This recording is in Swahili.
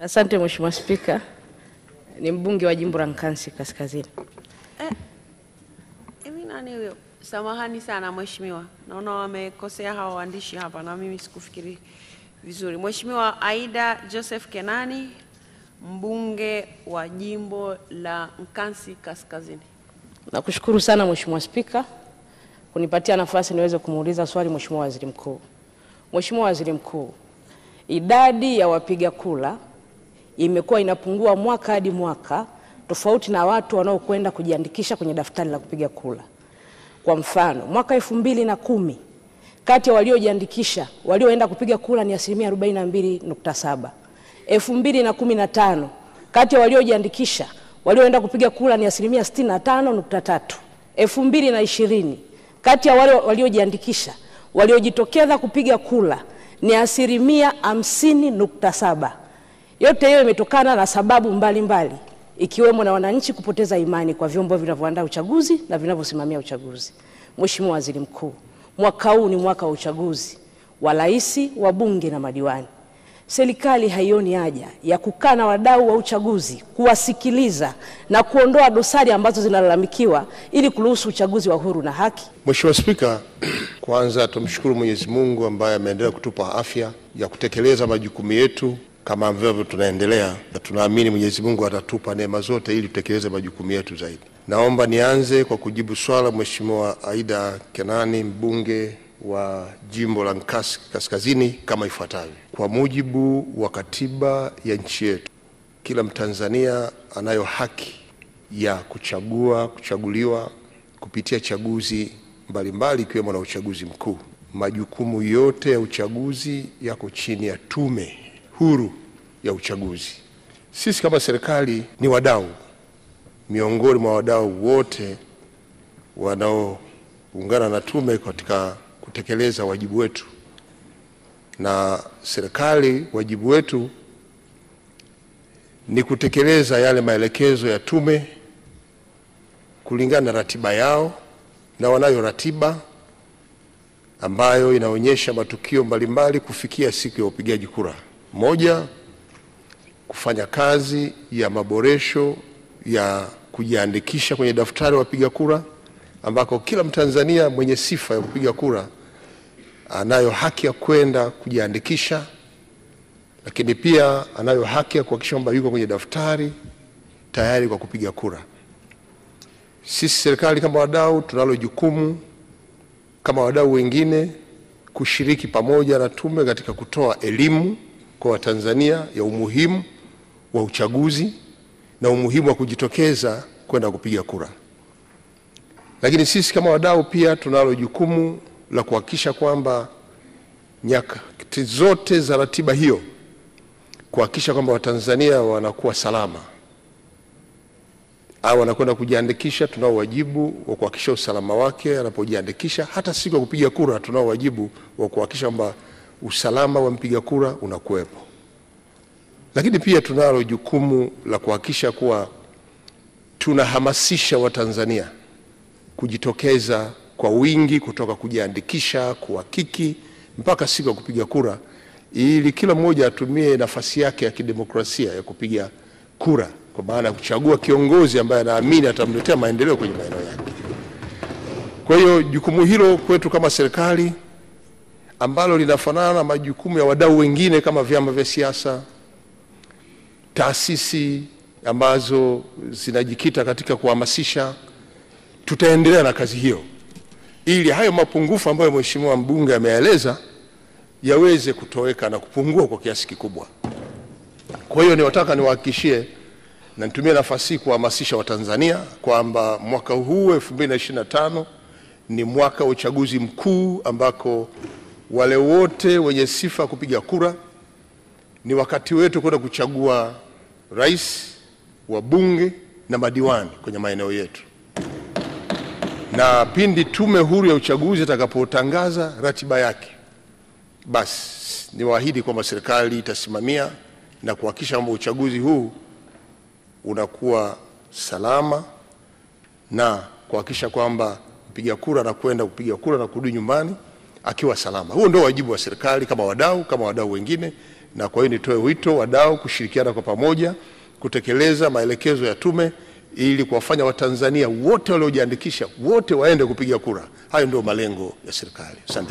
Asante Mheshimiwa Spika. Ni mbunge wa jimbo la Nkasi Kaskazini. Hivi nani huyo? Samahani sana Mheshimiwa. Naona wamekosea hawa waandishi hapa na mimi sikufikiri vizuri. Mheshimiwa Aida Joseph Kenani, mbunge wa jimbo la Nkasi Kaskazini. Nakushukuru sana Mheshimiwa Spika kunipatia nafasi niweze kumuuliza swali Mheshimiwa Waziri Mkuu. Mheshimiwa Waziri Mkuu, idadi ya wapiga kura imekuwa inapungua mwaka hadi mwaka tofauti na watu wanaokwenda kujiandikisha kwenye daftari la kupiga kura. Kwa mfano, mwaka 2010 kati ya waliojiandikisha walioenda kupiga kura ni 42.7. 2015 kati ya waliojiandikisha walioenda kupiga kura ni 65.3. 2020 kati ya wale waliojiandikisha waliojitokeza kupiga kura ni 50.7. Yote hiyo imetokana na sababu mbalimbali ikiwemo na wananchi kupoteza imani kwa vyombo vinavyoandaa uchaguzi na vinavyosimamia uchaguzi. Mheshimiwa Waziri Mkuu, mwaka huu ni mwaka wa uchaguzi wa rais, wa bunge na madiwani. Serikali haioni haja ya kukaa na wadau wa uchaguzi kuwasikiliza na kuondoa dosari ambazo zinalalamikiwa ili kuruhusu uchaguzi wa huru na haki? Mheshimiwa Spika, kwanza tumshukuru Mwenyezi Mungu ambaye ameendelea kutupa afya ya kutekeleza majukumu yetu kama ambavyo tunaendelea, na tunaamini Mwenyezi Mungu atatupa neema zote ili tutekeleze majukumu yetu zaidi. Naomba nianze kwa kujibu swala Mheshimiwa Aida Kenani, mbunge wa jimbo la Nkasi Kaskazini kama ifuatavyo. Kwa mujibu wa katiba ya nchi yetu, kila Mtanzania anayo haki ya kuchaguliwa kupitia chaguzi mbalimbali ikiwemo na uchaguzi mkuu. Majukumu yote ya uchaguzi yako chini ya tume huru ya uchaguzi. Sisi kama serikali ni wadau miongoni mwa wadau wote wanaoungana na tume katika kutekeleza wajibu wetu. Na serikali wajibu wetu ni kutekeleza yale maelekezo ya tume kulingana na ratiba yao, na wanayo ratiba ambayo inaonyesha matukio mbalimbali kufikia siku ya upigaji kura. Moja, kufanya kazi ya maboresho ya kujiandikisha kwenye daftari wapiga kura, ambako kila Mtanzania mwenye sifa ya kupiga kura anayo haki ya kwenda kujiandikisha, lakini pia anayo haki ya kuhakikisha kwamba yuko kwenye daftari tayari kwa kupiga kura. Sisi serikali kama wadau tunalo jukumu kama wadau wengine kushiriki pamoja na tume katika kutoa elimu kwa Watanzania ya umuhimu wa uchaguzi na umuhimu wa kujitokeza kwenda kupiga kura. Lakini sisi kama wadau pia tunalo jukumu la kuhakikisha kwamba nyakati zote za ratiba hiyo, kuhakikisha kwamba Watanzania wanakuwa salama au wanakwenda kujiandikisha. Tunao wajibu wa kuhakikisha usalama wake anapojiandikisha. Hata siku ya kupiga kura tunao wajibu wa kuhakikisha kwamba usalama wa mpiga kura unakuwepo. Lakini pia tunalo jukumu la kuhakikisha kuwa tunahamasisha Watanzania kujitokeza kwa wingi kutoka kujiandikisha, kuhakiki mpaka siku ya kupiga kura, ili kila mmoja atumie nafasi yake ya kidemokrasia ya kupiga kura, kwa maana ya kuchagua kiongozi ambaye anaamini atamletea maendeleo kwenye maeneo yake. Kwa hiyo jukumu hilo kwetu kama serikali, ambalo linafanana na majukumu ya wadau wengine kama vyama vya siasa, taasisi ambazo zinajikita katika kuhamasisha, tutaendelea na kazi hiyo ili hayo mapungufu ambayo Mheshimiwa mbunge ameeleza yaweze kutoweka na kupungua kwa kiasi kikubwa. Kwa hiyo niwataka niwahakikishie na nitumie nafasi kuhamasisha Watanzania kwamba mwaka huu 2025 ni mwaka wa uchaguzi mkuu, ambako wale wote wenye sifa kupiga kura ni wakati wetu kwenda kuchagua rais, wabunge na madiwani kwenye maeneo yetu. Na pindi tume huru ya uchaguzi itakapotangaza ratiba yake, basi niwaahidi kwamba serikali itasimamia na kuhakikisha kwamba uchaguzi huu unakuwa salama na kuhakikisha kwamba mpiga kura anakwenda kupiga kura na kurudi nyumbani akiwa salama. Huo ndio wajibu wa serikali kama wadau wengine, na kwa hiyo nitoe wito wadau kushirikiana kwa pamoja kutekeleza maelekezo ya tume ili kuwafanya Watanzania wote waliojiandikisha wote waende kupiga kura. Hayo ndio malengo ya serikali. Asante.